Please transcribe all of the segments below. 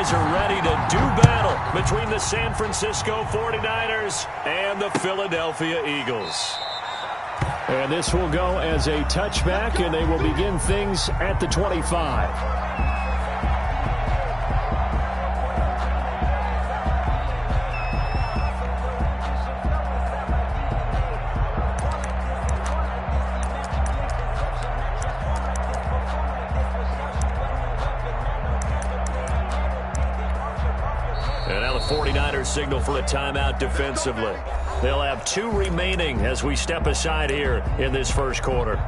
guys are ready to do battle between the San Francisco 49ers and the Philadelphia Eagles. And this will go as a touchback, and they will begin things at the 25. And now the 49ers signal for a timeout defensively. They'll have 2 remaining as we step aside here in this first quarter.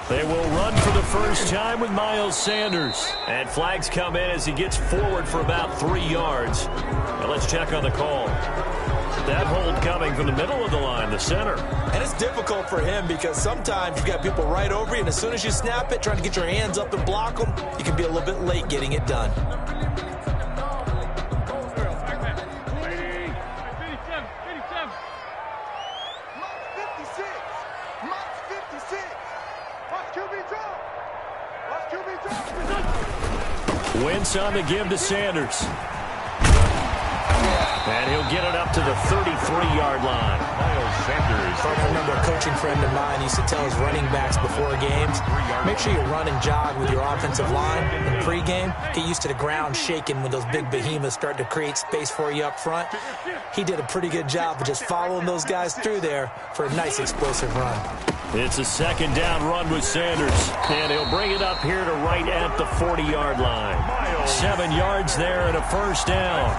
They will run for the first time with Miles Sanders. And flags come in as he gets forward for about 3 yards. Now let's check on the call. That hold coming from the middle of the line, the center. And it's difficult for him because sometimes you've got people right over you, and as soon as you snap it, trying to get your hands up and block them, you can be a little bit late getting it done. Wentz on the give to Sanders. And he'll get it up to the 33-yard line. Miles Sanders. I remember a coaching friend of mine used to tell his running backs before games, make sure you run and jog with your offensive line in pregame. Get used to the ground shaking when those big behemoths start to create space for you up front. He did a pretty good job of just following those guys through there for a nice explosive run. It's a second down run with Sanders. And he'll bring it up here to right at the 40-yard line. 7 yards there and a first down.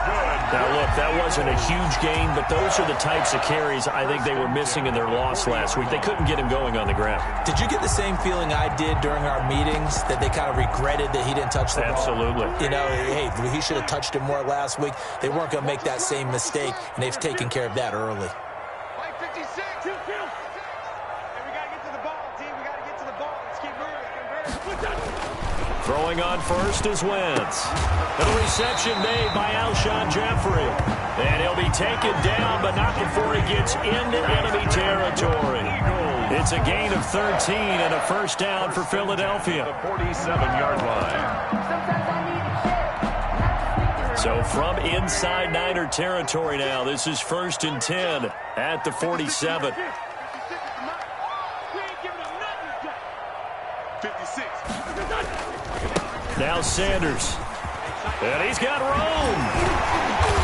Now, look, that wasn't a huge gain, but those are the types of carries I think they were missing in their loss last week. They couldn't get him going on the ground. Did you get the same feeling I did during our meetings, that they kind of regretted that he didn't touch the ball? Absolutely. You know, hey, he should have touched it more last week. They weren't going to make that same mistake, and they've taken care of that early. Throwing on first is Wentz. And a reception made by Alshon Jeffrey. And he'll be taken down, but not before he gets into enemy territory. It's a gain of 13 and a first down for Philadelphia. The 47-yard line. So from inside Niner territory now, this is 1st and 10 at the 47. 56. Now Sanders. And he's got room.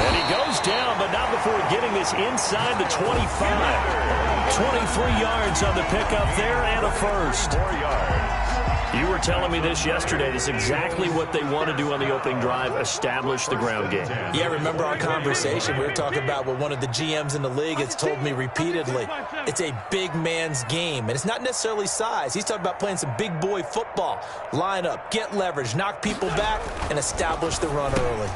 And he goes down, but not before getting this inside the 25. 23 yards on the pickup there and a first. 4 yards. You were telling me this yesterday. This is exactly what they want to do on the opening drive, establish the ground game. Yeah, remember our conversation. We were talking about what one of the GMs in the league has told me repeatedly. It's a big man's game, and it's not necessarily size. He's talking about playing some big boy football. Line up, get leverage, knock people back, and establish the run early.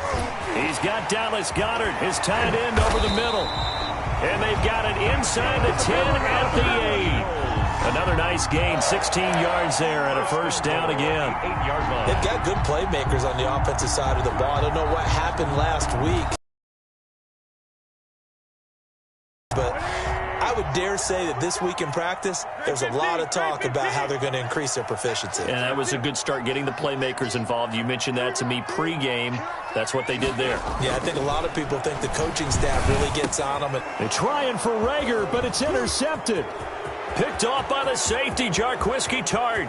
He's got Dallas Goedert, his tight end, over the middle. And they've got it inside the 10 at the 8. Another nice gain, 16 yards there and a first down again. 8-yard line. They've got good playmakers on the offensive side of the ball. I don't know what happened last week, but I would dare say that this week in practice, there's a lot of talk about how they're going to increase their proficiency. And that was a good start, getting the playmakers involved. You mentioned that to me pregame. That's what they did there. Yeah, I think a lot of people think the coaching staff really gets on them. They're trying for Rager, but it's intercepted. Picked off by the safety, Jarquiski Tart.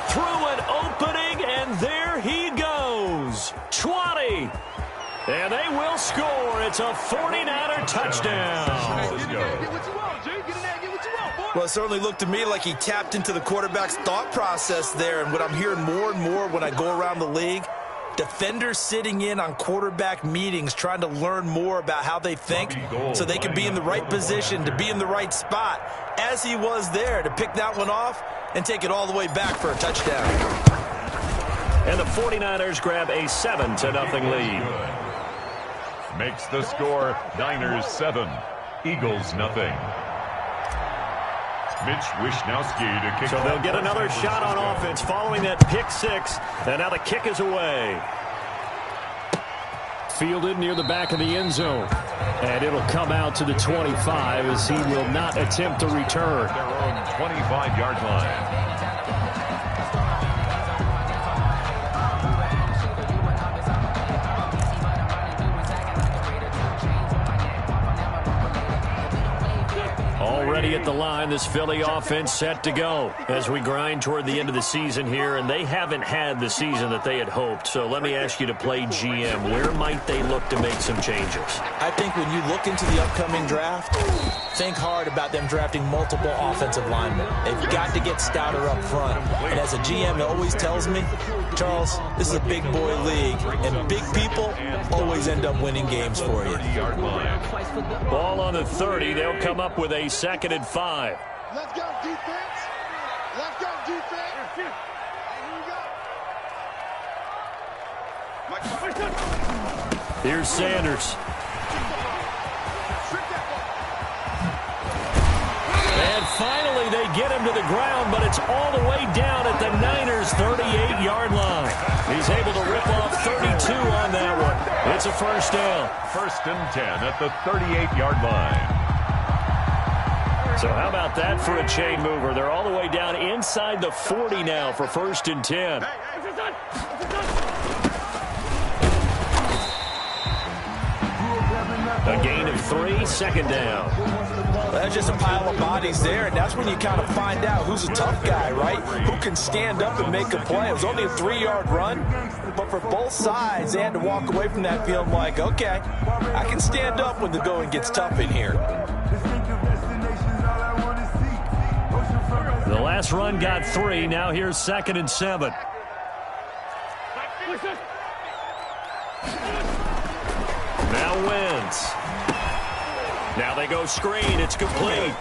Through an opening, and there he goes. 20. And they will score. It's a 49er touchdown. Well, it certainly looked to me like he tapped into the quarterback's thought process there. And what I'm hearing more and more when I go around the league, defenders sitting in on quarterback meetings trying to learn more about how they think so they can be in the right position to be in the right spot, as he was there, to pick that one off and take it all the way back for a touchdown. And the 49ers grab a 7-0 lead. makes the score Niners 7, Eagles nothing. Mitch Wishnowski to kick. So they'll get another shot on offense following that pick six. And now the kick is away. Fielded near the back of the end zone. And it'll come out to the 25 as he will not attempt to return. Their own 25-yard line. Already at the line, this Philly offense set to go as we grind toward the end of the season here, and they haven't had the season that they had hoped. So let me ask you to play GM. Where might they look to make some changes? I think when you look into the upcoming draft, think hard about them drafting multiple offensive linemen. They've got to get stouter up front. And as a GM, it always tells me, Charles, this is a big boy league, and big people always end up winning games for you. Ball on the 30. They'll come up with a 2nd and 5. Let's go, defense. Let's go, defense. Here we go. Here's Sanders. And finally, they get him to the ground, but it's all the way down at the Niners' 38-yard line. He's able to rip off 32 on that one. It's a first down. 1st and 10 at the 38-yard line. So how about that for a chain mover? They're all the way down inside the 40 now for 1st and 10. A gain of 3, 2nd down. Well, that's just a pile of bodies there, and that's when you kind of find out who's a tough guy, right? Who can stand up and make a play. It was only a 3-yard run, but for both sides, they had to walk away from that feeling like, okay, I can stand up when the going gets tough in here. The last run got 3. Now here's 2nd and 7. Now wins. Now they go screen. It's complete.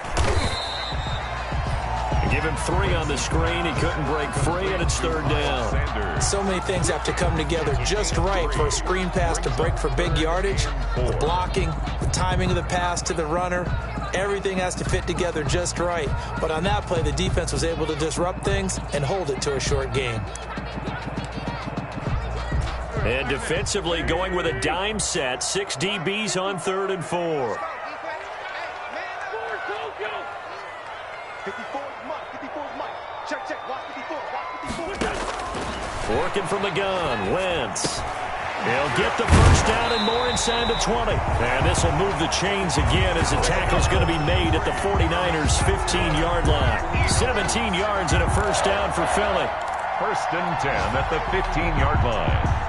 Give him 3 on the screen. He couldn't break free, and it's 3rd down. So many things have to come together just right for a screen pass to break for big yardage. The blocking, the timing of the pass to the runner, everything has to fit together just right. But on that play, the defense was able to disrupt things and hold it to a short game. And defensively going with a dime set. 6 DBs on 3rd and 4. 54 is Mike. 54 is Mike. Check, check. Watch 54. Watch 54. Working from the gun. Wentz. He'll get the first down and more inside the 20. And this will move the chains again as the tackle's going to be made at the 49ers' 15-yard line. 17 yards and a first down for Philly. 1st and 10 at the 15-yard line.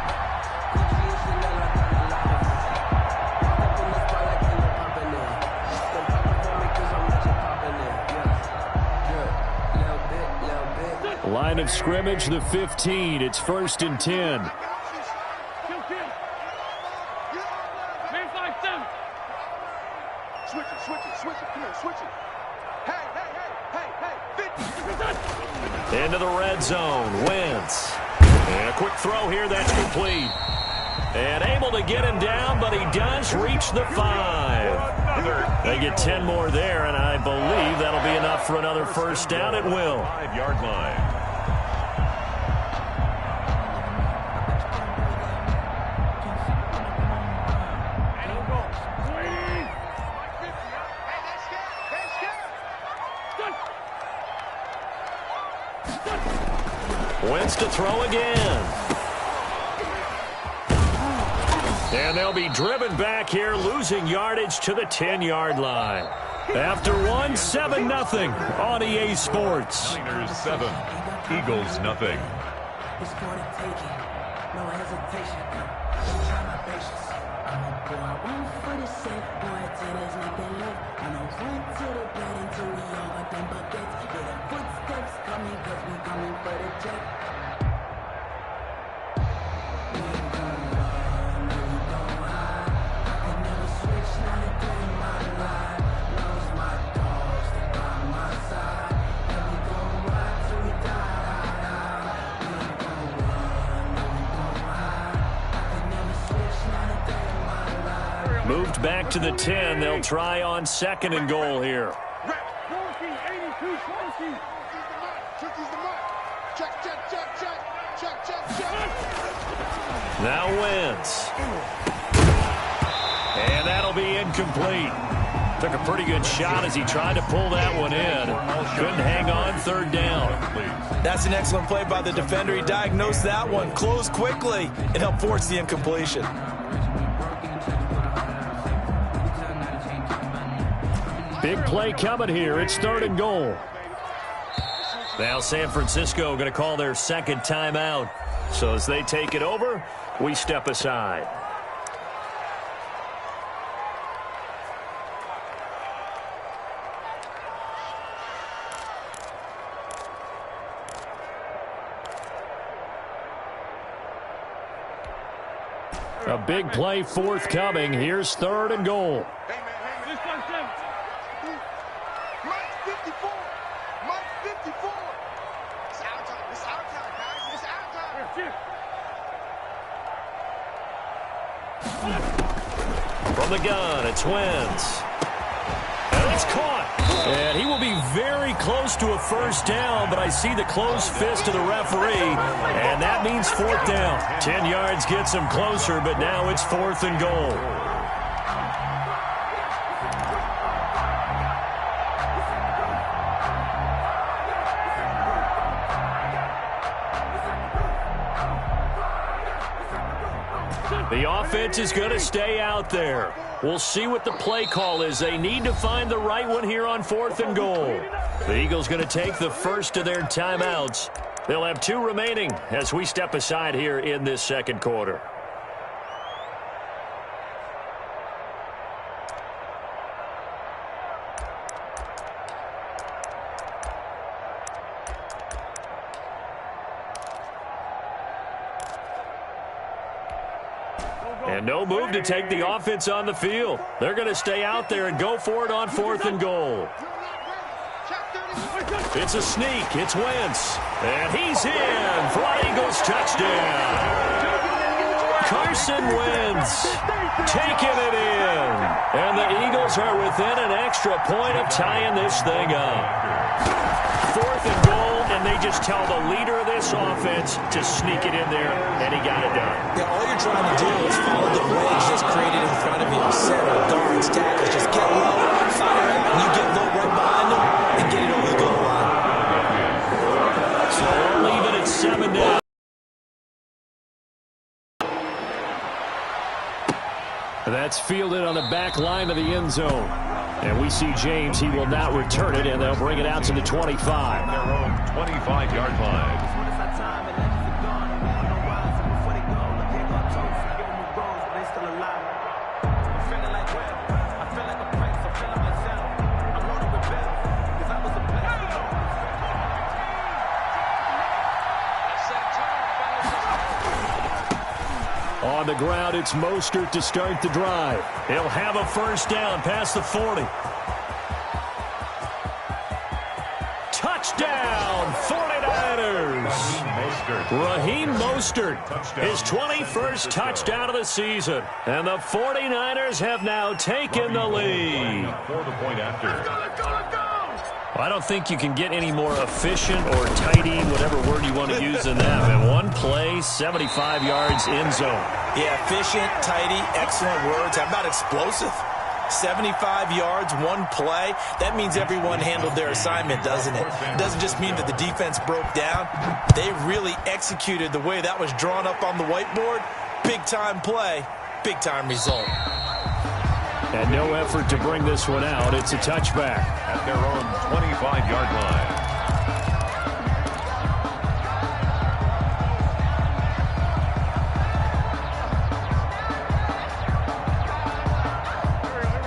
Line of scrimmage, the 15. It's 1st and 10. Switch it. Come here, switch it. Hey. Into the red zone. Wentz. And a quick throw here. That's complete. And able to get him down, but he does reach the 5. They get 10 more there, and I believe that'll be enough for another first down. It will. 5-yard line. Wentz to throw again. And they'll be driven back here, losing yardage to the 10-yard line. After one, 7-0 on EA Sports. Niners 7, Eagles nothing. It's for the taking, no hesitation. Try my patience. I'm a boy, one for the safe boy till there's nothing left. I'm a run to the bed until we all got them buckets. Yeah, the footsteps coming, cause we coming for the check. We ain't gon' run, no, we gon' hide. I can never switch, not a day in my life. Lost my dogs, they by my side. And we gon' ride till we die. We ain't gon' run, no, we gon' hide. I can never switch, not a day in my life. back to the 10. They'll try on 2nd and goal here. Now wins. And that'll be incomplete. Took a pretty good shot as he tried to pull that one in. Couldn't hang on, 3rd down. That's an excellent play by the defender. He diagnosed that one, closed quickly, and helped force the incompletion. Big play coming here. It's 3rd and goal. Now San Francisco going to call their 2nd timeout. So as they take it over, we step aside. A big play forthcoming. Here's 3rd and goal. From the gun, it's Wentz. And it's caught. And he will be very close to a 1st down, but I see the closed fist of the referee, and that means 4th down. 10 yards gets him closer, but now it's 4th and goal. The offense is going to stay out there. We'll see what the play call is. They need to find the right one here on 4th and goal. The Eagles going to take the first of their timeouts. They'll have 2 remaining as we step aside here in this 2nd quarter. And no move to take the offense on the field. They're going to stay out there and go for it on 4th and goal. It's a sneak. It's Wentz. And he's in for an Eagles touchdown. Carson Wentz taking it in. And the Eagles are within an extra point of tying this thing up. 4th and goal, and they just tell the leader of this offense to sneak it in there, and he got it done. Yeah, all you're trying to do is follow the wedge just created in front of you. Center, guards, tackles, just get low, fire it, and you get low right behind them and get it over the goal line. So we'll leave it at 7 now. That's fielded on the back line of the end zone. And we see James. He will not return it, and they'll bring it out to the 25. Their own 25-yard line. On the ground, it's Mostert to start the drive. He'll have a 1st down past the 40. Touchdown, 49ers. Raheem Mostert, his 21st touchdown of the season. And the 49ers have now taken the lead. For the point after. I don't think you can get any more efficient or tidy, whatever word you want to use in that. And 1 play, 75 yards in zone. Yeah, efficient, tidy, excellent words. How about explosive? 75 yards, 1 play. That means everyone handled their assignment, doesn't it? It doesn't just mean that the defense broke down. They really executed the way that was drawn up on the whiteboard. Big-time play, big-time result. And no effort to bring this one out. It's a touchback. At their own 25-yard line.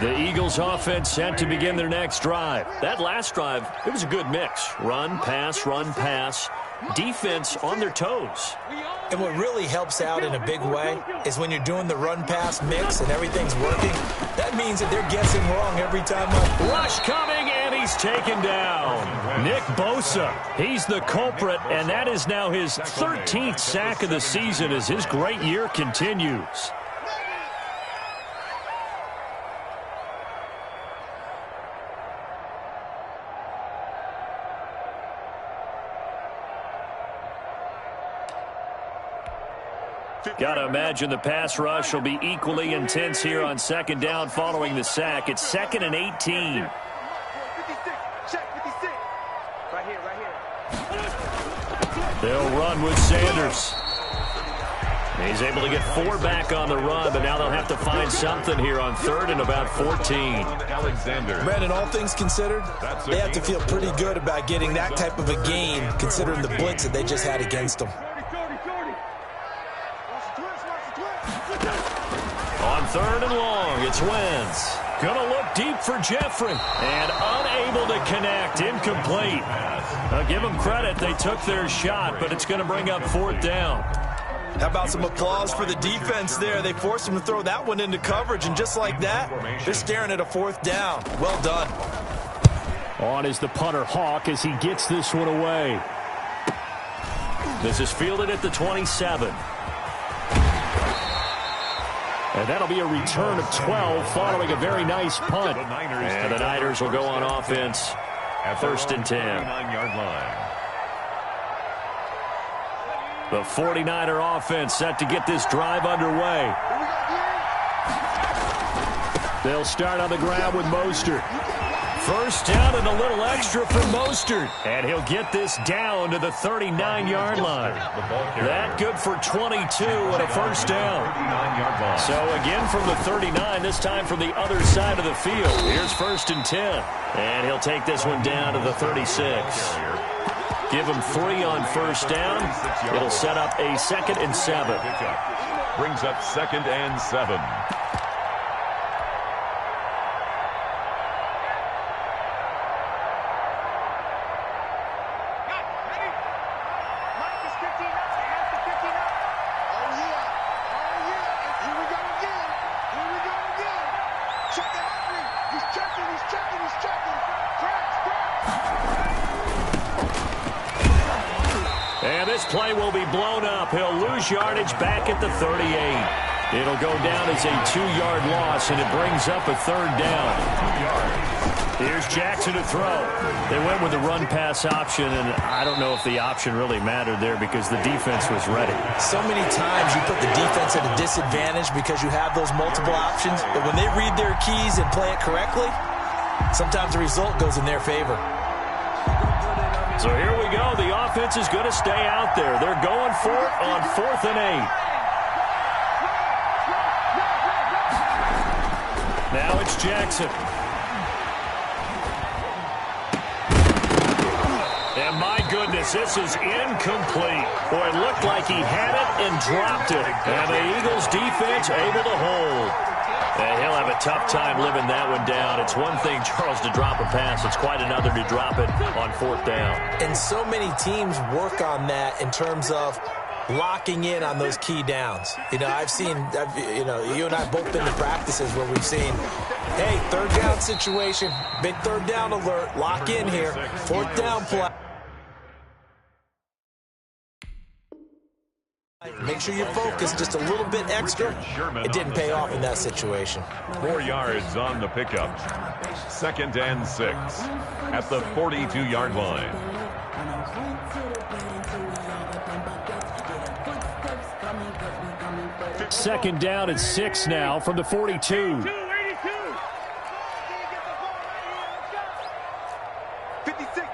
The Eagles offense set to begin their next drive. That last drive, it was a good mix. Run, pass, defense on their toes. And what really helps out in a big way is when you're doing the run-pass mix and everything's working, that means that they're guessing wrong every time up. Rush coming, and he's taken down. Nick Bosa, he's the culprit, and that is now his 13th sack of the season as his great year continues. Got to imagine the pass rush will be equally intense here on second down following the sack. It's 2nd and 18. 56, check 56. Right here, right here. They'll run with Sanders. He's able to get 4 back on the run, but now they'll have to find something here on 3rd and about 14. Alexander. Brandon, all things considered, they have to feel pretty good about getting that type of a gain, considering the blitz that they just had against them. On 3rd and long, it's Wentz. Gonna look deep for Jeffrey. And unable to connect. Incomplete. I'll give them credit. They took their shot, but it's going to bring up 4th down. How about some applause for the defense there? They forced him to throw that one into coverage, and just like that, they're staring at a 4th down. Well done. On is the punter, Hawk, as he gets this one away. This is fielded at the 27. And that'll be a return of 12 following a very nice punt. And the Niners will go on offense at 1st and 10. 49-yard line. The 49er offense set to get this drive underway. They'll start on the ground with Mostert. 1st down and a little extra for Mostert. And he'll get this down to the 39-yard line. That good for 22 and a 1st down. So again from the 39, this time from the other side of the field. Here's 1st and 10. And he'll take this one down to the 36. Give him 3 on 1st down. It'll set up a 2nd and 7. Brings up 2nd and 7. And this play will be blown up. He'll lose yardage back at the 38. It'll go down as a 2-yard loss, and it brings up a 3rd down. Here's Jackson to throw. They went with the run-pass option, and I don't know if the option really mattered there because the defense was ready. So many times you put the defense at a disadvantage because you have those multiple options, but when they read their keys and play it correctly, sometimes the result goes in their favor. So here we go. The offense is going to stay out there. They're going for it on 4th and 8. Now it's Jackson. And my goodness, this is incomplete. Boy, it looked like he had it and dropped it. And the Eagles defense able to hold. And he'll have a tough time living that one down. It's one thing, Charles, to drop a pass. It's quite another to drop it on 4th down. And so many teams work on that in terms of locking in on those key downs. You know, you and I both been to practices where we've seen, hey, 3rd down situation, big 3rd down alert, lock in here, 4th down play. Make sure you focus just a little bit extra. It didn't pay off in that situation. 4 yards on the pickup. 2nd and 6 at the 42-yard line. Second down and 6 now from the 42. 56,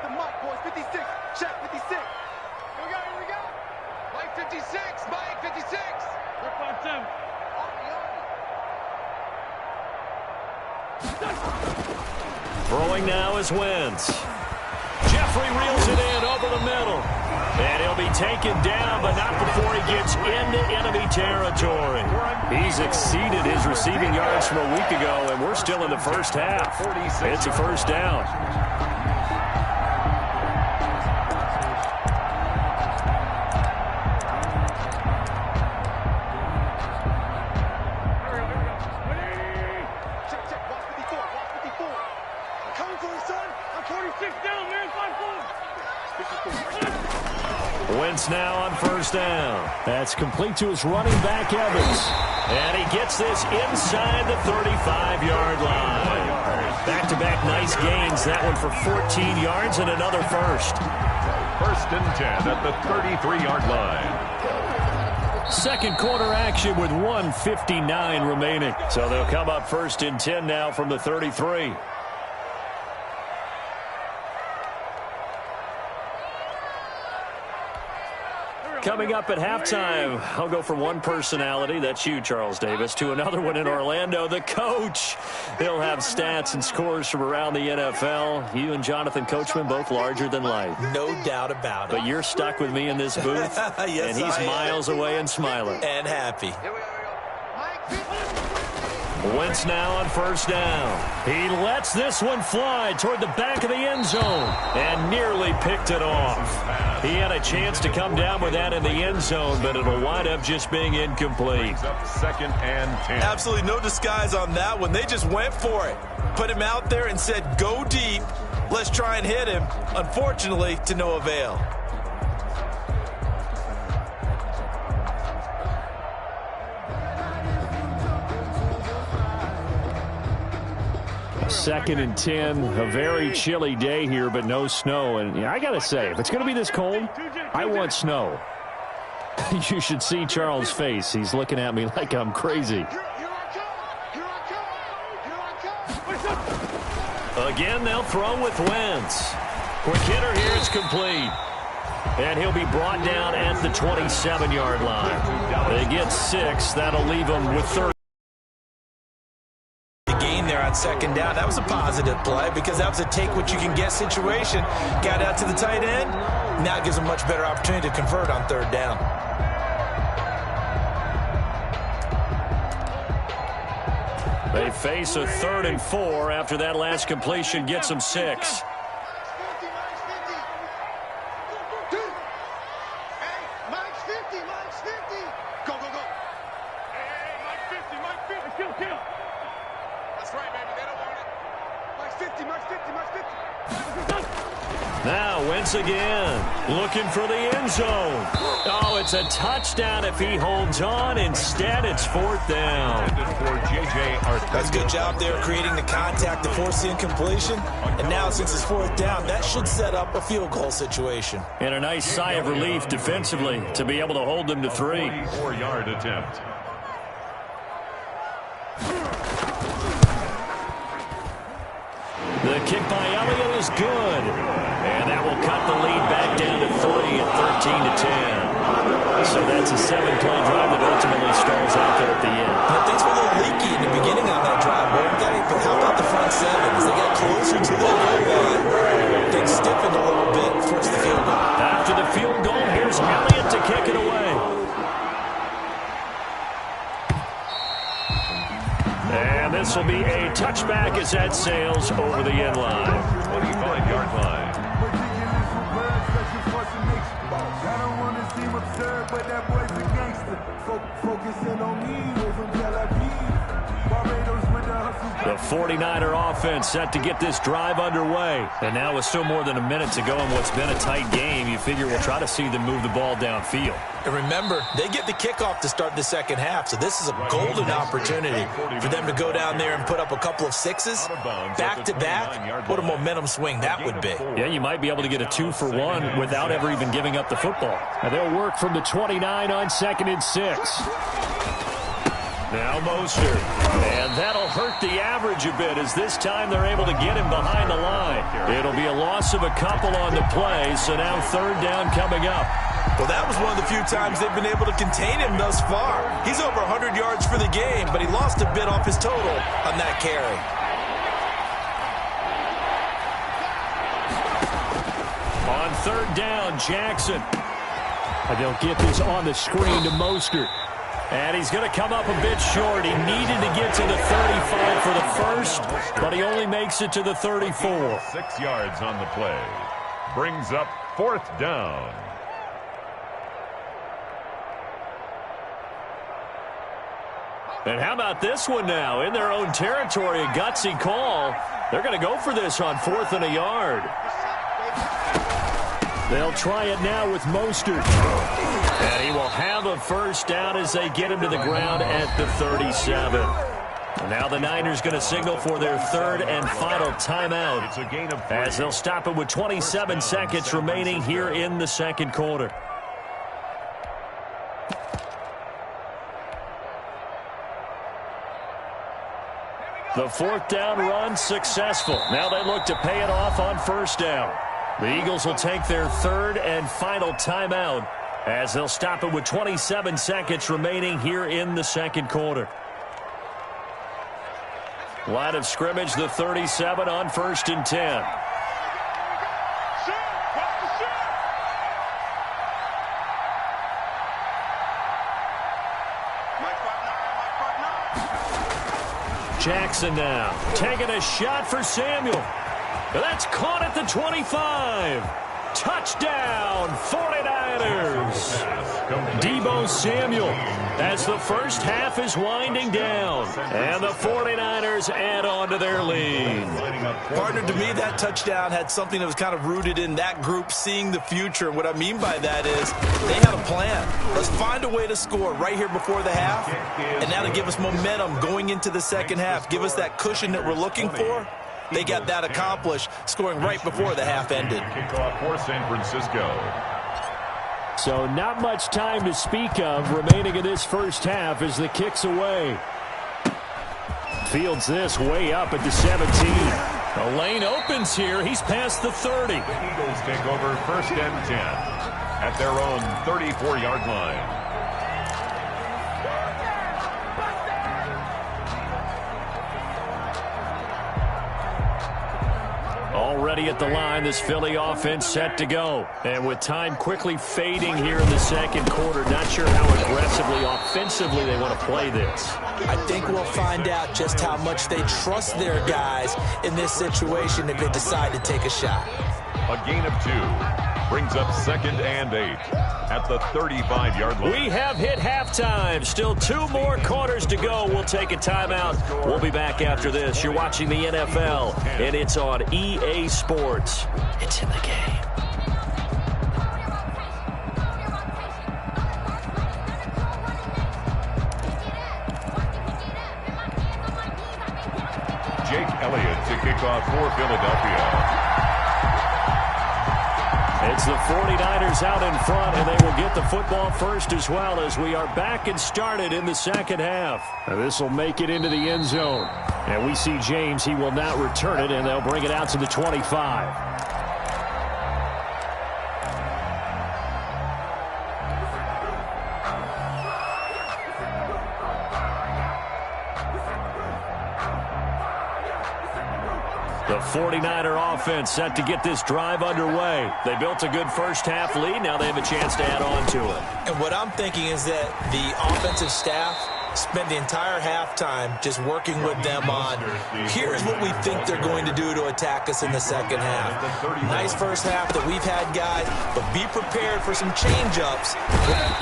the mic, boys. 56. Check 56. Here we go. Mike 56. Mike 56. Throwing now is Wentz. Jeffrey reels it in over the middle. And he'll be taken down, but not before he gets into enemy territory. He's exceeded his receiving yards from a week ago, and we're still in the first half. It's a 1st down. Wentz now on 1st down. That's complete to his running back, Evans. And he gets this inside the 35-yard line. Back-to-back nice gains. That one for 14 yards and another 1st. 1st and 10 at the 33-yard line. Second quarter action with 1:59 remaining. So they'll come up first and 10 now from the 33. Coming up at halftime, I'll go from one personality, that's you, Charles Davis, to another one in Orlando, the coach. He'll have stats and scores from around the NFL. You and Jonathan Coachman, both larger than life. No doubt about it. But you're stuck with me in this booth, yes, and he's miles away and smiling. And happy. Wentz now on first down. He lets this one fly toward the back of the end zone and nearly picked it off. He had a chance to come down with that in the end zone, but it'll wind up just being incomplete. Second and 10. Absolutely no disguise on that one. They just went for it. Put him out there and said, go deep. Let's try and hit him. Unfortunately, to no avail. Second and 10, a very chilly day here, but no snow. And I got to say, if it's going to be this cold, I want snow. You should see Charles' face. He's looking at me like I'm crazy. Again, they'll throw with Wentz. Quick hitter here, it's complete. And he'll be brought down at the 27-yard line. They get 6. That'll leave them with 30. There on second down. That was a positive play because that was a take-what-you-can-get situation. Got out to the tight end. Now it gives them a much better opportunity to convert on third down. They face a 3rd and 4 after that last completion gets them 6. Now Wentz again, looking for the end zone. Oh, it's a touchdown if he holds on. Instead, it's 4th down. That's a good job there creating the contact to force the incompletion. And now since it's 4th down, that should set up a field goal situation. And a nice sigh of relief defensively to be able to hold them to 3. 4-yard attempt. The kick by Elliott is good. And that will cut the lead back down to 3 at 13-10. So that's a 7-play drive that ultimately stalls out there at the end. But things were a little leaky in the beginning on that drive, weren't they? But how about the front 7? As they got closer to the goal line, things stiffened a little bit and forced the field goal. After the field goal, here's Elliott to kick it away. And this will be a touchback as that sails over the end line. 25-yard line. The 49er offense set to get this drive underway. And now with still more than a minute to go in what's been a tight game, you figure we'll try to see them move the ball downfield. And remember, they get the kickoff to start the second half, so this is a golden opportunity for them to go down there and put up a couple of 6s back-to-back. What a momentum swing that would be. Yeah, you might be able to get a 2-for-1 without ever even giving up the football. Now they'll work from the 29 on 2nd and 6. Now Mostert. And that'll hurt the average a bit as this time they're able to get him behind the line. It'll be a loss of a couple on the play, so now 3rd down coming up. Well, that was one of the few times they've been able to contain him thus far. He's over 100 yards for the game, but he lost a bit off his total on that carry. On 3rd down, Jackson. And they'll get this on the screen to Mostert. And he's going to come up a bit short. He needed to get to the 35 for the first, but he only makes it to the 34. 6 yards on the play. Brings up 4th down. And how about this one now? In their own territory, a gutsy call. They're going to go for this on 4th and a yard. They'll try it now with Mostert. And he will have a first down as they get him to the ground at the 37. And now the Niners going to signal for their 3rd and final timeout It's a gain of 3. as they'll stop it with 27 seconds remaining here in the second quarter. The fourth down run successful. Now they look to pay it off on first down. The Eagles will take their third and final timeout as they'll stop it with 27 seconds remaining here in the second quarter. Line of scrimmage, the 37 on 1st and 10. Jackson now taking a shot for Samuel. That's caught at the 25. Touchdown, 49ers. Deebo Samuel as the first half is winding down. And the 49ers add on to their lead. Partner, to me, that touchdown had something that was kind of rooted in that group seeing the future. What I mean by that is they had a plan. Let's find a way to score right here before the half. And now to give us momentum going into the second half, give us that cushion that we're looking for. They got that accomplished, scoring right before the half ended. Kickoff for San Francisco. So not much time to speak of remaining in this first half as the kick's away. Fields this way up at the 17. The lane opens here. He's past the 30. The Eagles take over 1st and 10 at their own 34-yard line. Already at the line, this Philly offense set to go. And with time quickly fading here in the second quarter, not sure how aggressively, offensively they want to play this. I think we'll find out just how much they trust their guys in this situation if they decide to take a shot. A gain of 2 brings up 2nd and 8 at the 35-yard line. We have hit halftime. Still 2 more quarters to go. We'll take a timeout. We'll be back after this. You're watching the NFL, and it's on EA Sports. It's in the game. Jake Elliott to kick off for Philadelphia. It's the 49ers out in front, and they will get the football first as well as we are back and started in the second half. This will make it into the end zone. And we see James. He will not return it, and they'll bring it out to the 25. The 49er offense set to get this drive underway. They built a good first half lead. Now they have a chance to add on to it. And what I'm thinking is that the offensive staff spent the entire halftime just working with them on, here's what we think they're going to do to attack us in the second half. Nice first half that we've had, guys, but be prepared for some change-ups.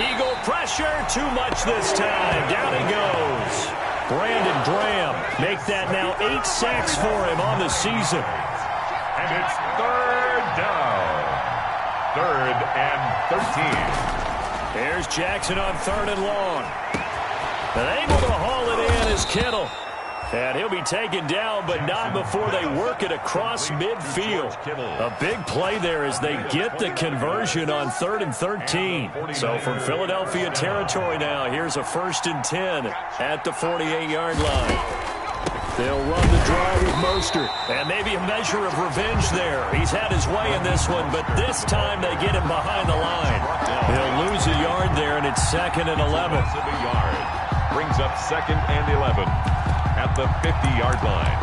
Eagle pressure, too much this time. Down he goes. Brandon Graham make that now 8 sacks for him on the season. And it's 3rd down. 3rd and 13. Here's Jackson on 3rd and long. And able to haul it in is Kittle. And he'll be taken down, but not before they work it across midfield. A big play there as they get the conversion on 3rd and 13. So from Philadelphia territory now, here's a 1st and 10 at the 48-yard line. They'll run the drive with Mostert. And maybe a measure of revenge there. He's had his way in this one, but this time they get him behind the line. He'll lose a yard there, and it's 2nd and 11. Brings up 2nd and 11. At the 50-yard line.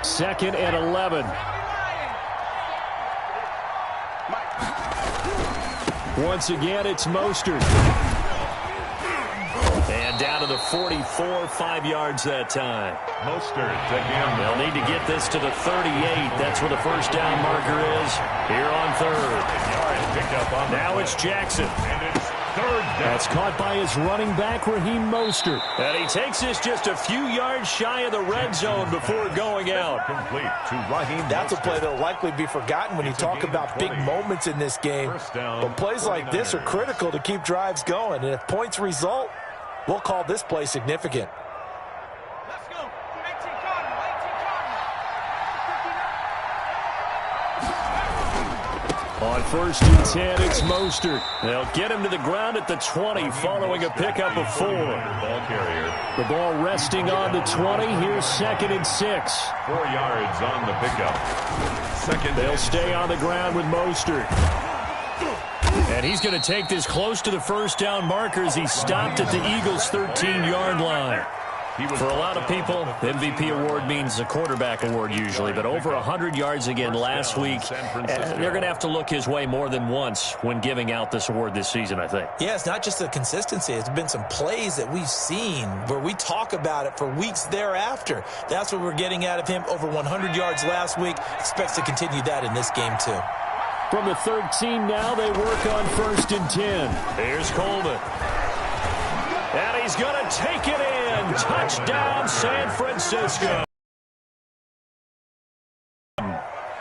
Second and 11. Once again, it's Mostert. And down to the 44, 5 yards that time. Mostert again. They'll need to get this to the 38. That's where the first down marker is here on 3rd. Now it's Jackson. And it's 3rd down. That's caught by his running back, Raheem Mostert. And he takes this just a few yards shy of the red zone before going out. Complete to Raheem. That's a play that'll likely be forgotten when you talk about big moments in this game. But plays like this are critical to keep drives going. And if points result, we'll call this play significant. Let's go. 18 Cardinal. On 1st and 10, it's Mostert. They'll get him to the ground at the 20 following a pickup of 4. Ball carrier. The ball resting on the 20. Here's 2nd and 6. 4 yards on the pickup. They'll stay on the ground with Mostert. And he's going to take this close to the first down marker as he stopped at the Eagles' 13-yard line. For a lot of people, MVP award means a quarterback award usually, but over 100 yards again last week. They're going to have to look his way more than once when giving out this award this season, I think. Yeah, it's not just the consistency. It's been some plays that we've seen where we talk about it for weeks thereafter. That's what we're getting out of him. Over 100 yards last week. Expects to continue that in this game, too. From the 13 now, they work on 1st and 10. Here's Coleman. And he's going to take it in. Touchdown, San Francisco.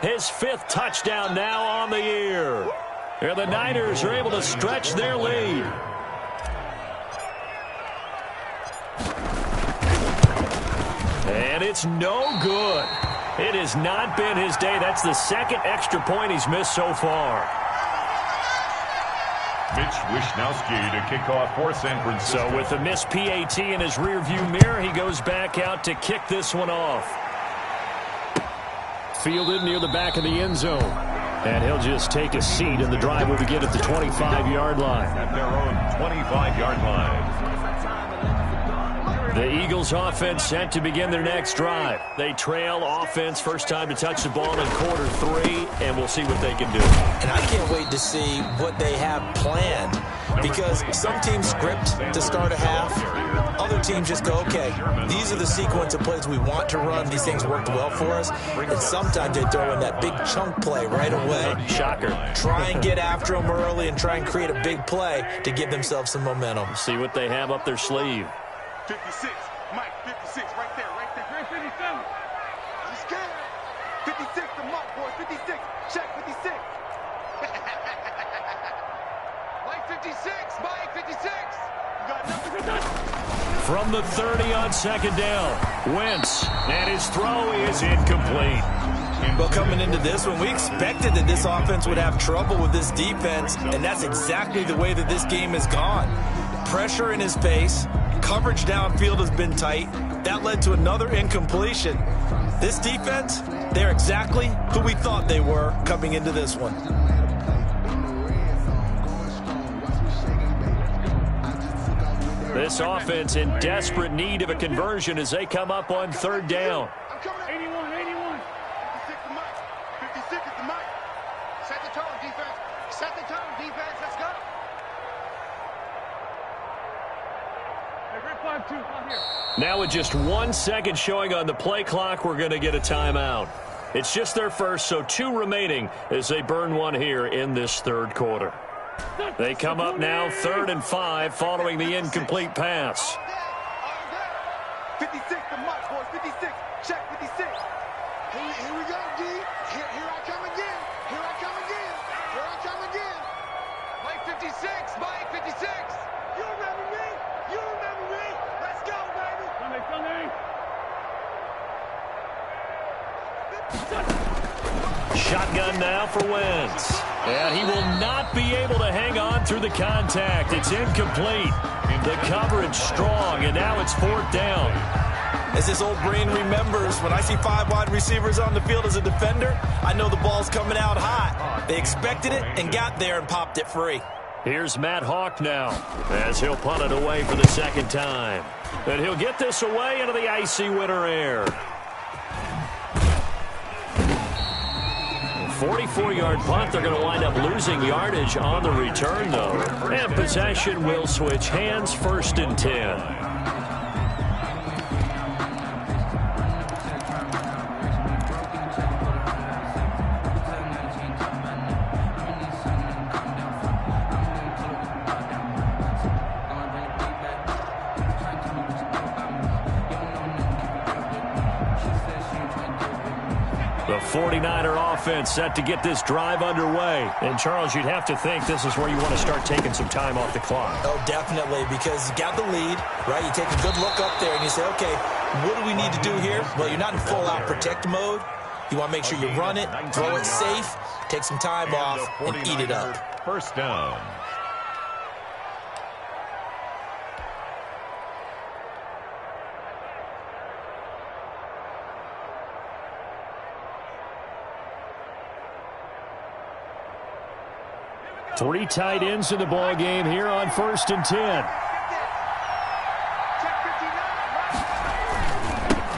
His 5th touchdown now on the year. Here the Niners are able to stretch their lead. And it's no good. It has not been his day. That's the 2nd extra point he's missed so far. Mitch Wishnowsky to kick off for San Francisco. So with the missed PAT in his rearview mirror, he goes back out to kick this one off. Fielded near the back of the end zone. And he'll just take a seat, and the drive will begin at the 25-yard line. At their own 25-yard line. The Eagles offense set to begin their next drive. They trail offense, first time to touch the ball in quarter 3, and we'll see what they can do. And I can't wait to see what they have planned, because some teams script to start a half. Other teams just go, okay, these are the sequence of plays we want to run. These things worked well for us. And sometimes they throw in that big chunk play right away. Shocker. Try and get after them early and try and create a big play to give themselves some momentum. See what they have up their sleeve. 56, Mike, 56, right there, right there. Great 57. He's scared. 56 to Mike, boys, 56. Check 56. Mike 56, Mike 56. You got nothing to do. From the 30 on 2nd down, Wentz, and his throw is incomplete. Well, coming into this one, we expected that this offense would have trouble with this defense, and that's exactly the way that this game has gone. Pressure in his face. Coverage downfield has been tight. That led to another incompletion. This defense, they're exactly who we thought they were coming into this one. This offense in desperate need of a conversion as they come up on 3rd down. I'm coming. 81, 81. 56 to Mike. 56 is the Mike. Set the tone, defense. Set the tone, defense. Let's go. Now with just 1 second showing on the play clock, we're going to get a timeout. It's just their first, so 2 remaining as they burn one here in this 3rd quarter. They come up now 3rd and 5 following the incomplete pass. 56 to Mike, boys. 56. Check 56. Here we go, D. Here I come again. Here I come again. Here I come again. Mike 56. Mike 56. You remember me? You remember me? Let's go, baby. Shotgun now for Wentz. And he will not be able to hang on through the contact. It's incomplete. The coverage strong, and now it's 4th down. As this old brain remembers, when I see 5 wide receivers on the field as a defender, I know the ball's coming out hot. They expected it and got there and popped it free. Here's Matt Hawk now as he'll punt it away for the 2nd time. And he'll get this away into the icy winter air. 44-yard punt. They're going to wind up losing yardage on the return, though. And possession will switch hands, 1st and 10. The 49er offense set to get this drive underway. And, Charles, you'd have to think this is where you want to start taking some time off the clock. Oh, definitely, because you got the lead, right? You take a good look up there and you say, okay, what do we need to do here? Well, you're not in full-out protect mode. You want to make sure you run it, throw it safe, take some time off, and eat it up. First down. Three tight ends in the ball game here on 1st and 10.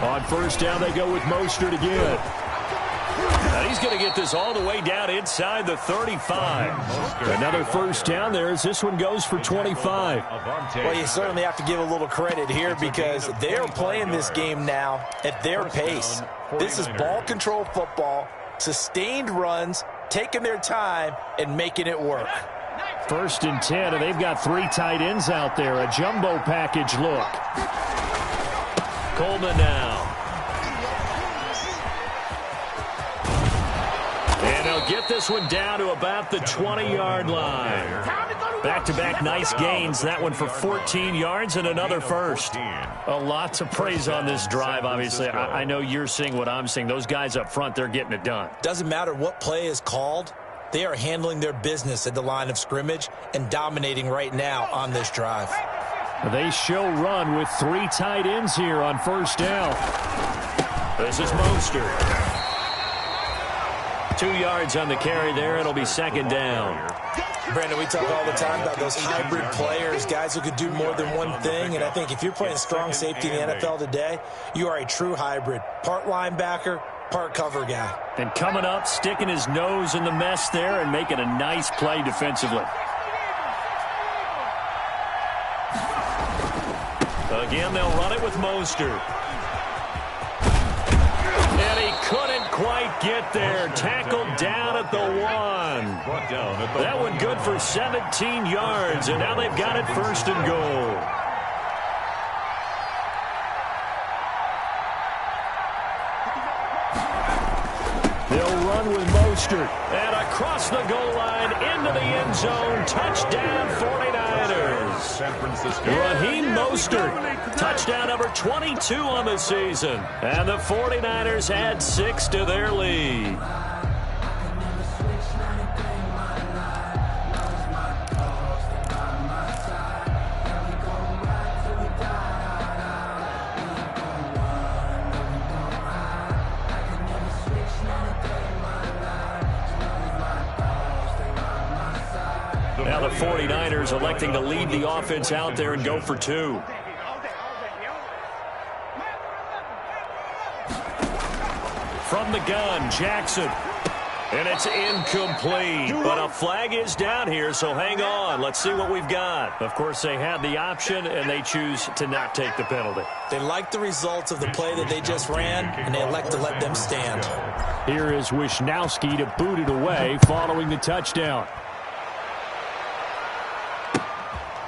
On 1st down, they go with Mostert again. And he's going to get this all the way down inside the 35. Another 1st down there as this one goes for 25. Well, you certainly have to give a little credit here because they're playing this game now at their pace. This is ball control football, sustained runs, taking their time and making it work. 1st and 10, and they've got three tight ends out there. A jumbo package look. Coleman now. And they'll get this one down to about the 20-yard line. Back-to-back nice gains. That one for 14 yards and another first. A lot to praise on this drive, obviously. I know you're seeing what I'm seeing. Those guys up front, they're getting it done. Doesn't matter what play is called. They are handling their business at the line of scrimmage and dominating right now on this drive. They show run with three tight ends here on 1st down. This is Mostert. 2 yards on the carry there. It'll be 2nd down. Brandon, we talk all the time about those hybrid players, guys who could do more than one thing. And I think if you're playing strong safety in the NFL today, you are a true hybrid. Part linebacker, part cover guy. And coming up, sticking his nose in the mess there and making a nice play defensively. Again, they'll run it with Mostert. And he couldn't quite get there. Tackled down at the 1. That one good for 17 yards, and now they've got it 1st and goal. They'll run with Mostert. And across the goal line, into the end zone. Touchdown, 49ers. San Francisco. Raheem Mostert. Touchdown number 22 on the season. And the 49ers add 6 to their lead. Now the 49ers electing to lead the offense out there and go for 2. From the gun, Jackson. And it's incomplete. But a flag is down here, so hang on. Let's see what we've got. Of course, they had the option, and they choose to not take the penalty. They like the results of the play that they just ran, and they elect to let them stand. Here is Wisnowski to boot it away following the touchdown.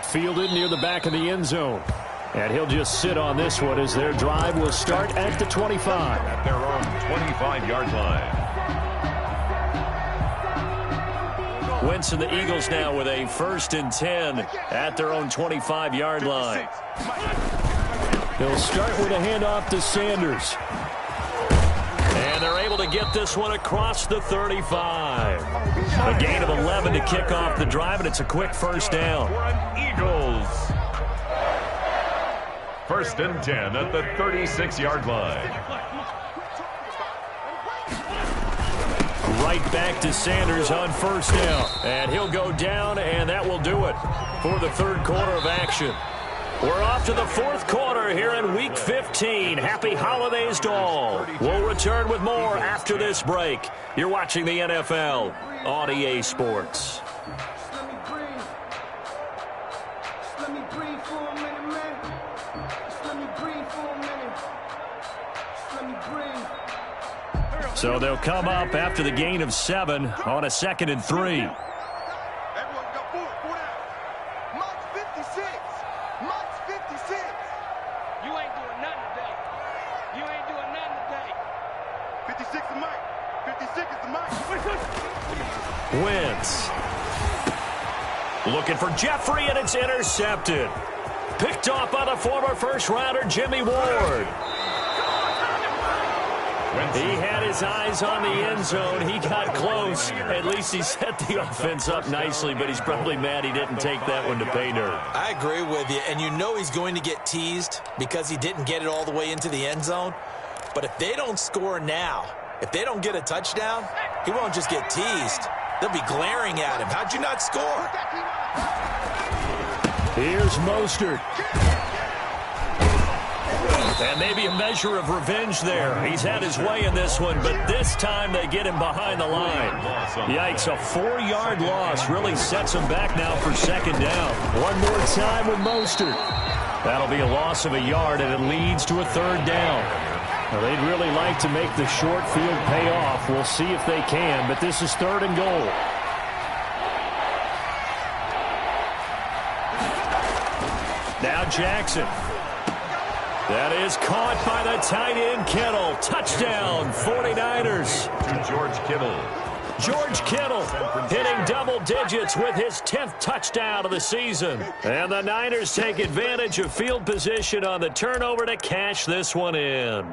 Fielded near the back of the end zone. And he'll just sit on this one as their drive will start at the 25. At their own 25-yard line. Wentz and the Eagles now with a 1st and 10 at their own 25-yard line. They'll start with a handoff to Sanders. And they're able to get this one across the 35. A gain of 11 to kick off the drive, and it's a quick 1st down. Eagles. 1st and 10 at the 36-yard line. Right back to Sanders on 1st down. And he'll go down, and that will do it for the 3rd quarter of action. We're off to the 4th quarter here in Week 15. Happy holidays to all. We'll return with more after this break. You're watching the NFL on EA Sports. So they'll come up after the gain of 7 on a 2nd and 3. Wentz. Looking for Jeffrey, and it's intercepted. Picked off by the former first-rounder, Jimmy Ward. He had his eyes on the end zone. He got close. At least he set the offense up nicely, but he's probably mad he didn't take that one to pay dirt. I agree with you, and you know he's going to get teased because he didn't get it all the way into the end zone. But if they don't score now, if they don't get a touchdown, he won't just get teased. They'll be glaring at him. How'd you not score? Here's Mostert. And maybe a measure of revenge there. He's had his way in this one, but this time they get him behind the line. Yikes, a 4-yard loss really sets him back now for second down. One more time with Mostert. That'll be a loss of a yard, and it leads to a third down. Well, they'd really like to make the short field pay off. We'll see if they can, but this is third and goal. Now Jackson. That is caught by the tight end, Kittle. Touchdown, 49ers. To George Kittle. George Kittle hitting double digits with his 10th touchdown of the season. And the Niners take advantage of field position on the turnover to cash this one in.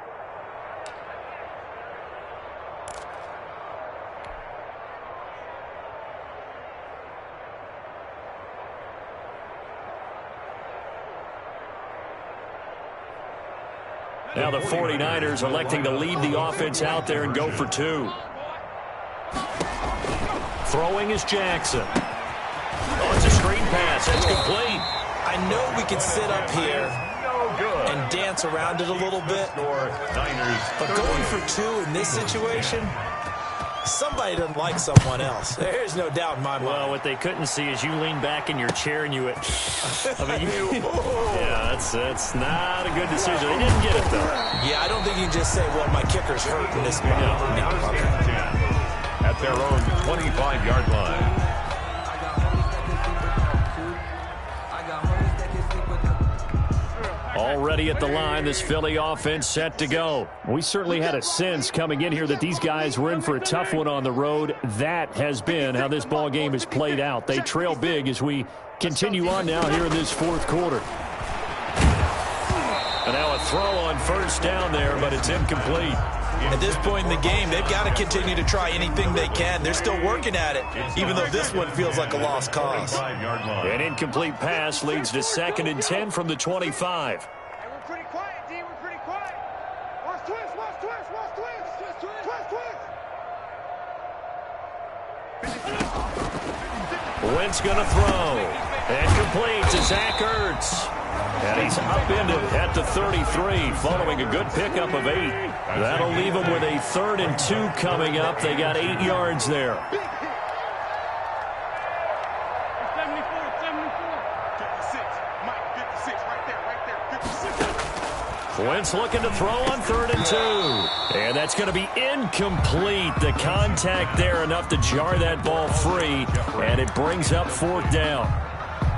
Now the 49ers electing to lead the offense out there and go for 2. Throwing is Jackson. Oh, it's a screen pass. That's complete. I know we could sit up here and dance around it a little bit, but going for 2 in this situation, somebody doesn't like someone else. There's no doubt in my mind. Well, what they couldn't see is you lean back in your chair and you went, yeah, that's not a good decision. They didn't get it, though. Yeah, I don't think you can just say, well, my kicker's hurt in this game. No, okay. At their own 25-yard line. Already at the line, this Philly offense set to go. We certainly had a sense coming in here that these guys were in for a tough one on the road. That has been how this ball game has played out. They trail big as we continue on now here in this fourth quarter. And now a throw on first down there, but it's incomplete. At this point in the game, they've got to continue to try anything they can. They're still working at it, even though this one feels like a lost cause. An incomplete pass leads to 2nd and 10 from the 25. Hey, we're pretty quiet, D. We're pretty quiet. Watch twist, watch twist, watch twist. Wentz going to throw. And complete to Zach Ertz. And he's upended at the 33 following a good pickup of 8. That'll leave them with a 3rd and 2 coming up. They got 8 yards there. 56, Mike, 56, right there, 56. Wentz looking to throw on 3rd and 2. And that's going to be incomplete. The contact there enough to jar that ball free. And it brings up 4th down.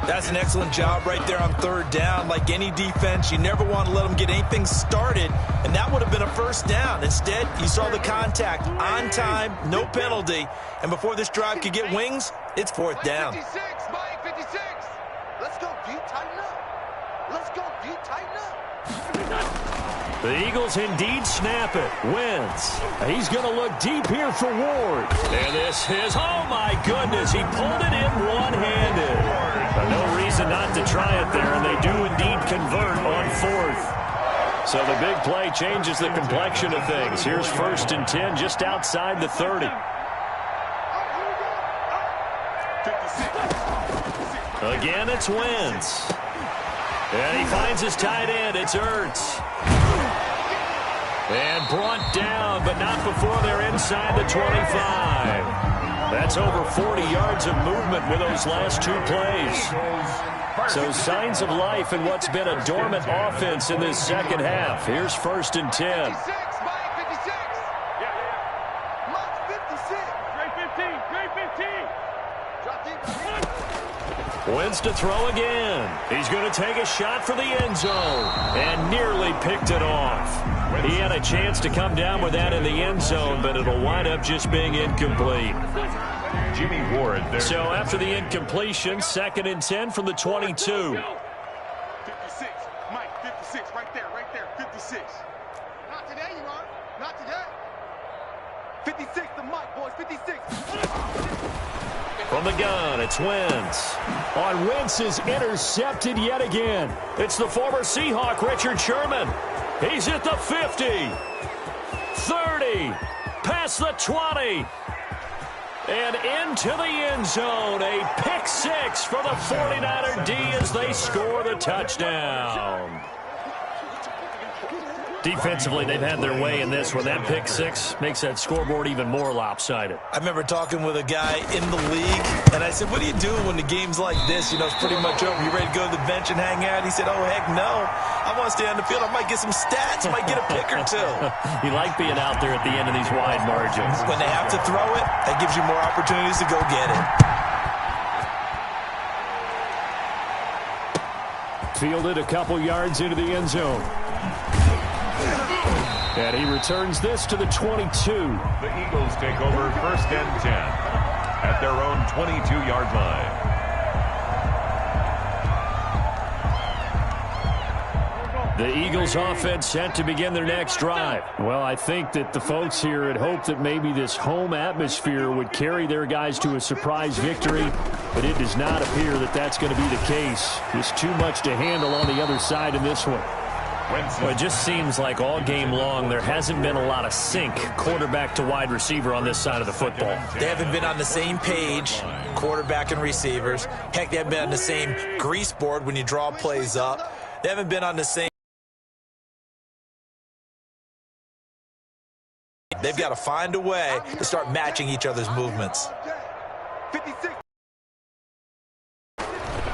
That's an excellent job right there on 3rd down. Like any defense, you never want to let them get anything started, and that would have been a first down. Instead, you saw the contact on time, no penalty, and before this drive could get wings, it's 4th down. 56, Mike, 56. Let's go, D, tighten up. Let's go, D, tighten up. The Eagles indeed snap it. Wentz. He's going to look deep here for Ward. And this is, oh my goodness, he pulled it in one-handed. No reason not to try it there, and they do indeed convert on 4th. So the big play changes the complexion of things. Here's 1st and 10 just outside the 30. Again, it's Wentz. And he finds his tight end. It's Ertz. And brought down, but not before they're inside the 25. That's over 40 yards of movement with those last 2 plays. So signs of life in what's been a dormant offense in this second half. Here's 1st and 10. 56, Mike, 56. Mike, 56. Great 15, great 15. Drop deep. Wentz to throw again. He's going to take a shot for the end zone. And nearly picked it off. He had a chance to come down with that in the end zone, but it'll wind up just being incomplete. Jimmy Ward there. So after the incompletion, 2nd and 10 from the 22. 56, Mike, 56, right there, 56. Not today, you are. Not today. 56 to Mike, boys, 56. From the gun, it's Wentz. On Wentz is intercepted yet again. It's the former Seahawk, Richard Sherman. He's at the 50, 30, past the 20, and into the end zone. A pick six for the 49er D as they score the touchdown. Defensively, they've had their way in this one. That pick six makes that scoreboard even more lopsided. I remember talking with a guy in the league, and I said, what do you do when the game's like this? You know, it's pretty much over. You ready to go to the bench and hang out? He said, oh, heck no. I want to stay on the field. I might get some stats. I might get a pick or two. You like being out there at the end of these wide margins. When they have to throw it, that gives you more opportunities to go get it. Fielded a couple yards into the end zone. And he returns this to the 22. The Eagles take over 1st and 10 at their own 22-yard line. The Eagles offense set to begin their next drive. Well, I think that the folks here had hoped that maybe this home atmosphere would carry their guys to a surprise victory, but it does not appear that that's going to be the case. There's too much to handle on the other side in this one. Well, it just seems like all game long there hasn't been a lot of sync quarterback to wide receiver on this side of the football. They haven't been on the same page, quarterback and receivers. Heck, they haven't been on the same grease board when you draw plays up. They haven't been on the same. They've got to find a way to start matching each other's movements. 56.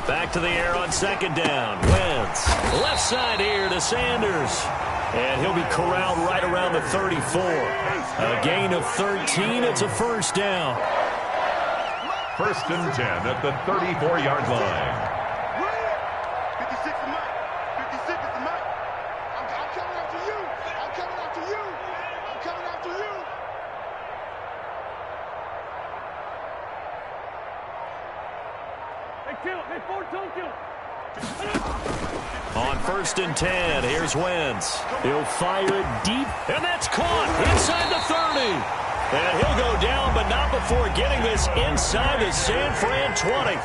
Back to the air on 2nd down. Wentz. Left side here to Sanders. And he'll be corralled right around the 34. A gain of 13. It's a 1st down. 1st and 10 at the 34-yard line. 56 to Mike. 56 to Mike. I'm coming after you. I'm coming after you. I'm coming after you. On 1st and 10, here's Wentz. He'll fire it deep, and that's caught inside the 30. And he'll go down, but not before getting this inside the San Fran 20.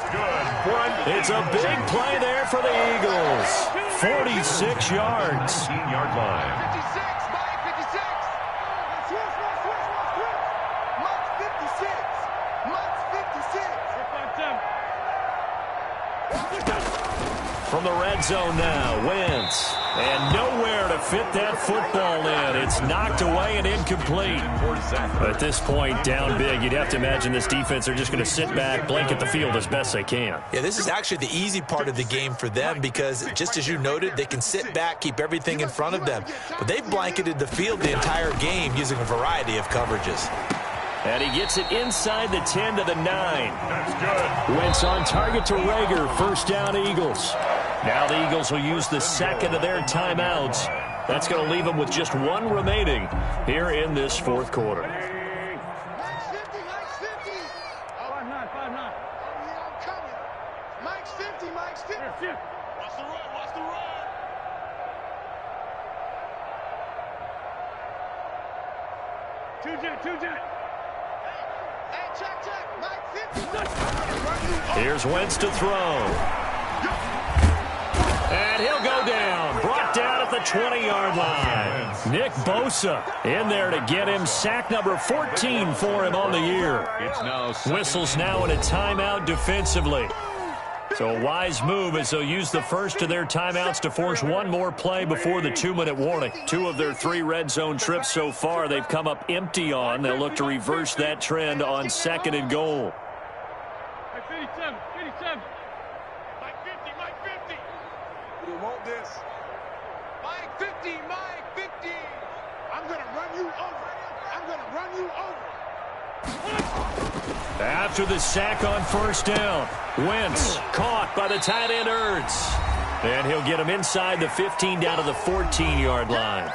It's a big play there for the Eagles. 46 yards. 15-yard line. 56, Mike, 56. Mike's 56. Mike's 56. From the red zone now, Wentz. And nowhere to fit that football in. It's knocked away and incomplete. At this point, down big, you'd have to imagine this defense are just going to sit back, blanket the field as best they can. Yeah, this is actually the easy part of the game for them because, just as you noted, they can sit back, keep everything in front of them. But they've blanketed the field the entire game using a variety of coverages. And he gets it inside the 10 to the 9. That's good. Wentz on target to Rager. 1st down, Eagles. Now the Eagles will use the 2nd of their timeouts. That's going to leave them with just 1 remaining here in this 4th quarter. Mike's 50. Mike's 50. 5'9". Oh, yeah, I'm coming. Mike's 50. Mike's 50. Watch the run. Watch the run. Two jet. Hey, check. Mike 50. Here's Wentz to throw. And he'll go down. Brought down at the 20-yard line. Nick Bosa in there to get him. Sack number 14 for him on the year. It's now Whistles now in a timeout defensively. So a wise move as they'll use the first of their timeouts to force one more play before the 2-minute warning. 2 of their 3 red zone trips so far they've come up empty on. They'll look to reverse that trend on 2nd and goal. 57. Mike 50. We want this. Mike 50. I'm going to run you over. After the sack on 1st down, Wentz caught by the tight end Ertz. And he'll get him inside the 15 down to the 14-yard line.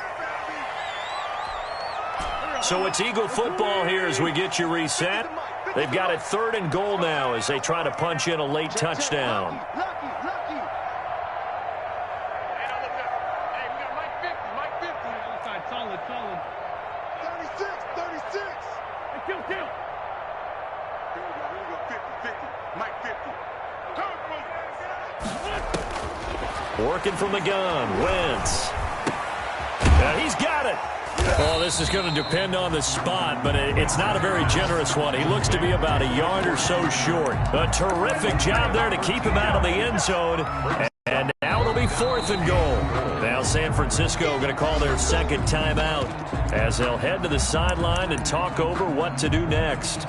So it's Eagle football here as we get you reset. They've got it 3rd and goal now as they try to punch in a late touchdown. Lucky. Hey, we got Mike 50. Solid. 36. Working from the gun, Wentz. He's got it. Well, this is going to depend on the spot, but it's not a very generous one. He looks to be about a yard or so short. A terrific job there to keep him out of the end zone. And now it'll be 4th and goal. Now San Francisco going to call their second timeout as they'll head to the sideline and talk over what to do next.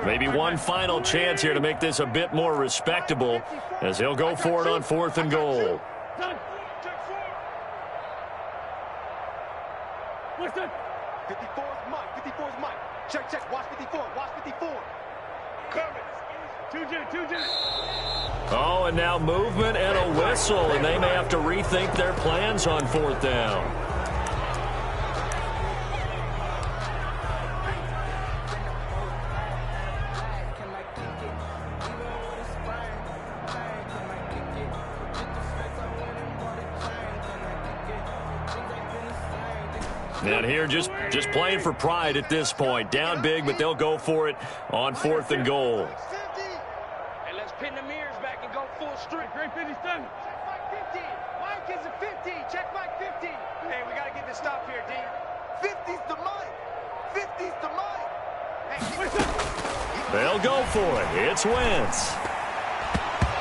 Maybe one final chance here to make this a bit more respectable as he'll go for it on 4th and goal. 54's Mike. 54's Mike. Check. Watch 54. Watch 54. Coming. 2J. Oh, and now movement and a whistle, and they may have to rethink their plans on 4th down. And here just playing for pride at this point. Down big, but they'll go for it on 4th and goal. And let's pin the mirrors back and go full strength. Great 50 Check Mike 50. Mike is a 50. Check Mike 50. Hey, we got to get this stop here, D. 50's the Mike. 50's the Mike. Hey, they'll go for it. It's Wentz.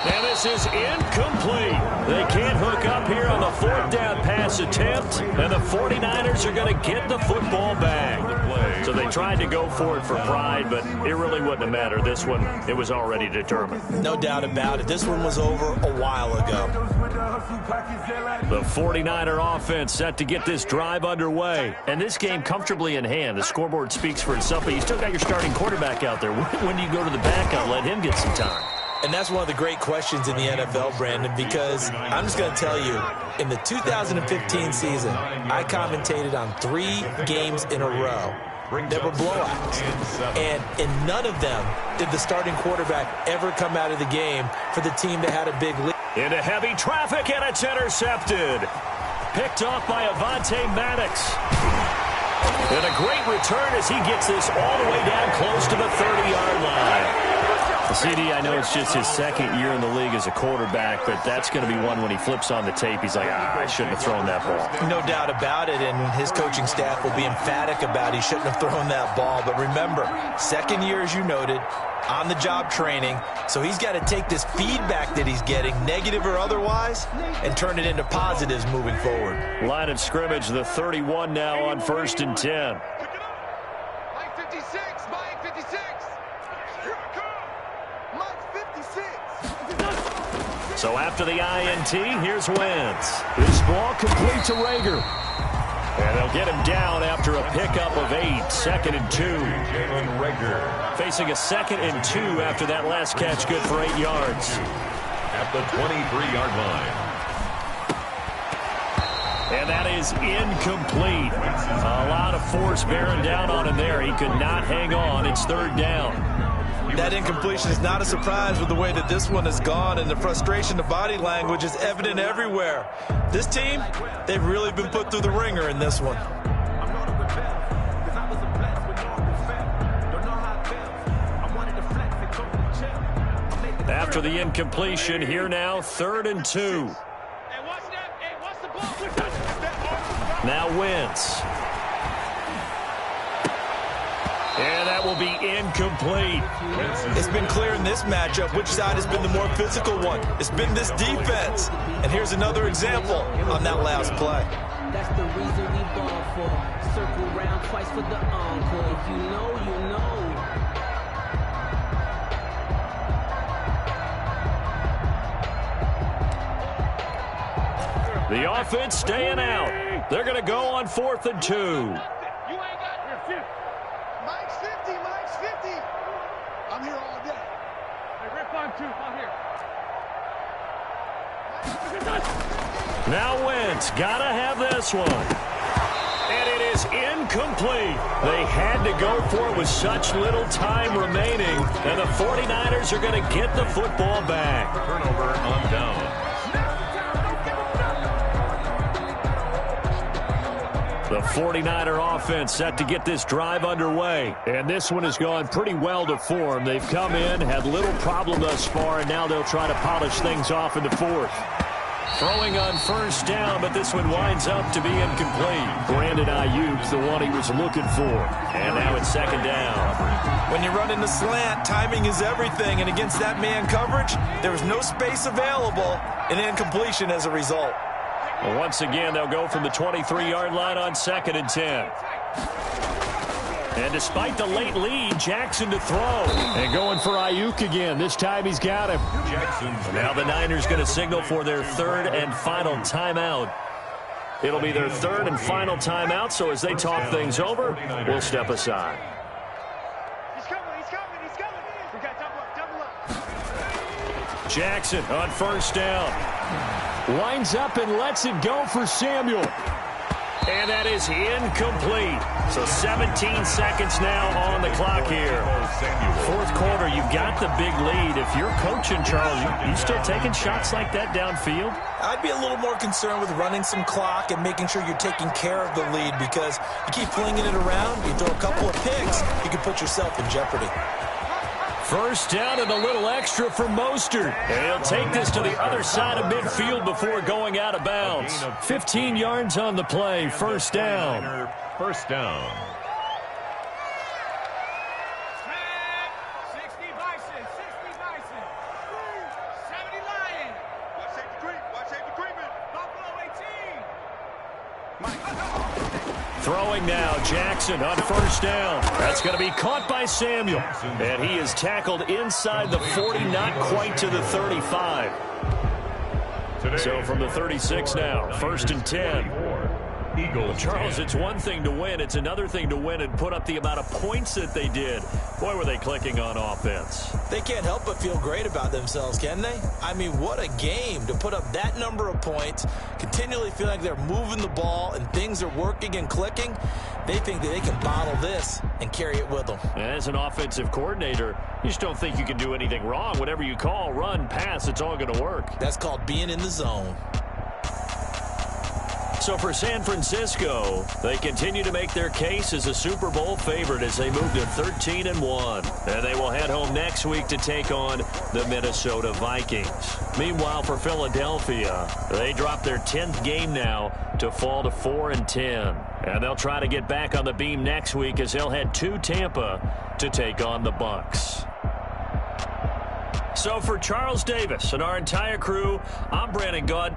And this is incomplete. They can't hook up here on the 4th down pass attempt, and the 49ers are going to get the football back. So they tried to go for it for pride, but it really wouldn't have mattered. This one, it was already determined. No doubt about it. This one was over a while ago. The 49er offense set to get this drive underway. And this game comfortably in hand. The scoreboard speaks for itself, but you still got your starting quarterback out there. When do you go to the backup and let him get some time? And that's one of the great questions in the NFL, Brandon, because I'm just going to tell you, in the 2015 season, I commentated on 3 games in a row. There were blowouts. And in none of them did the starting quarterback ever come out of the game for the team that had a big lead. Into heavy traffic, and it's intercepted. Picked off by Avonte Maddox. And a great return as he gets this all the way down close to the 30-yard line. CD, I know it's just his 2nd year in the league as a quarterback, but that's going to be one when he flips on the tape. He's like, I shouldn't have thrown that ball. No doubt about it, and his coaching staff will be emphatic about he shouldn't have thrown that ball. But remember, 2nd year, as you noted, on-the-job training, so he's got to take this feedback that he's getting, negative or otherwise, and turn it into positives moving forward. Line of scrimmage, the 31 now on 1st and 10. Mike 56. Mike 56. Here I come. Mike 56. So after the INT, here's Wentz. This ball complete to Rager. And they'll get him down after a pickup of 8, 2nd and 2. Facing a 2nd and 2 after that last catch, good for 8 yards. At the 23-yard line. And that is incomplete. A lot of force bearing down on him there. He could not hang on. It's 3rd down. That incompletion is not a surprise with the way that this one has gone, and the frustration, the body language is evident everywhere. This team, they've really been put through the ringer in this one. After the incompletion, here now, 3rd and 2. Hey, watch that. Hey, watch the ball. Now Wentz. And that will be incomplete. It's been clear in this matchup which side has been the more physical one. It's been this defense. And here's another example on that last play. That's the reason we ball for. Circle round twice for the encore. If you know, you know. The offense staying out. They're going to go on 4th and 2. You ain't got here. Mike's 50. Mike's 50. I'm here all day. Hey, Rick on 2. I'm here. Now Wentz, gotta have this one. is incomplete. They had to go for it with such little time remaining, and the 49ers are going to get the football back. Turnover on down. The 49er offense set to get this drive underway. And this one has gone pretty well to form. They've come in, had little problem thus far, and now they'll try to polish things off in the fourth. Throwing on first down, but this one winds up to be incomplete. Brandon Ayuk, the one he was looking for. And now it's second down. When you run in the slant, timing is everything. And against that man coverage, there was no space available, and incompletion as a result. Well, once again, they'll go from the 23-yard line on 2nd and 10. And despite the late lead, Jackson to throw. And going for Ayuk again. This time he's got him. Now the Niners going to signal for their third and final timeout. It'll be their third and final timeout, so as they talk things over, we'll step aside. He's coming. We got double up. Jackson on first down. Winds up and lets it go for Samuel. And that is incomplete. So 17 seconds now on the clock here. Fourth quarter, you've got the big lead. If you're coaching, Charles, you still taking shots like that downfield? I'd be a little more concerned with running some clock and making sure you're taking care of the lead, because you keep flinging it around, you throw a couple of picks, you can put yourself in jeopardy. First down and a little extra for Mostert. And he'll take this to the other side of midfield before going out of bounds. 15 yards on the play. First down. First down. 60 Bison. 70 Lion. Watch safety creeping. Buffalo 18. Throwing now, Jackson on first down. That's going to be caught by Samuel. And he is tackled inside the 40, not quite to the 35. So from the 36 now, 1st and 10. Eagles. Charles, it's one thing to win. It's another thing to win and put up the amount of points that they did. Boy, were they clicking on offense. They can't help but feel great about themselves, can they? I mean, what a game to put up that number of points, continually feel like they're moving the ball and things are working and clicking. They think that they can bottle this and carry it with them. As an offensive coordinator, you just don't think you can do anything wrong. Whatever you call, run, pass, it's all going to work. That's called being in the zone. So for San Francisco, they continue to make their case as a Super Bowl favorite as they move to 13-1. And they will head home next week to take on the Minnesota Vikings. Meanwhile, for Philadelphia, they drop their 10th game now to fall to 4-10. And they'll try to get back on the beam next week as they'll head to Tampa to take on the Bucs. So for Charles Davis and our entire crew, I'm Brandon Gaud.